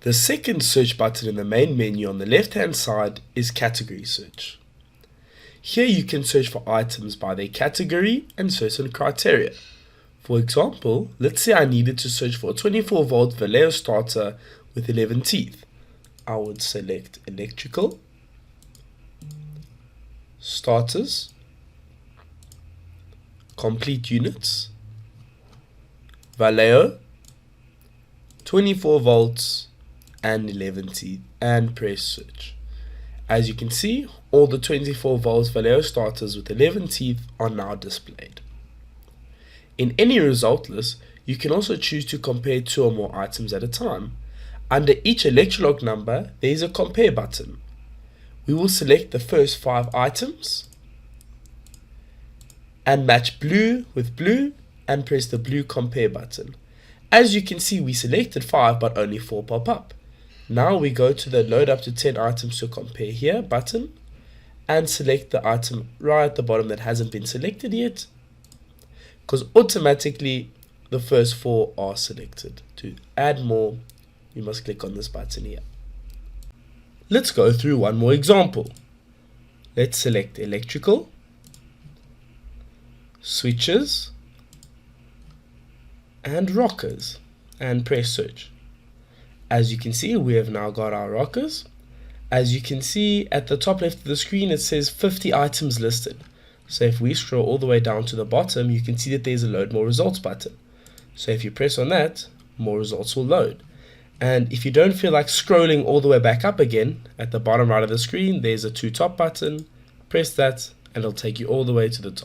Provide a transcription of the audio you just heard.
The second search button in the main menu on the left hand side is category search. Here you can search for items by their category and certain criteria. For example, let's say I needed to search for a 24-volt Vallejo starter with 11 teeth. I would select electrical, starters, complete units, Vallejo, 24 volts and 11 teeth, and press search. As you can see, all the 24 volts Vallejo starters with 11 teeth are now displayed. In any result list, you can also choose to compare two or more items at a time. Under each Electrolog number, there is a compare button. We will select the first 5 items and match blue with blue and press the blue compare button. As you can see, we selected 5 but only 4 pop up. Now we go to the load up to 10 items to compare here button and select the item right at the bottom that hasn't been selected yet, because automatically the first 4 are selected. To add more, you must click on this button here. Let's go through one more example. Let's select electrical, switches, and rockers, and press search. As you can see, we have now got our rockers. As you can see at the top left of the screen, it says 50 items listed. So if we scroll all the way down to the bottom, you can see that there's a load more results button. So if you press on that, more results will load. And if you don't feel like scrolling all the way back up again, at the bottom right of the screen, there's a 2 top button. Press that and it'll take you all the way to the top.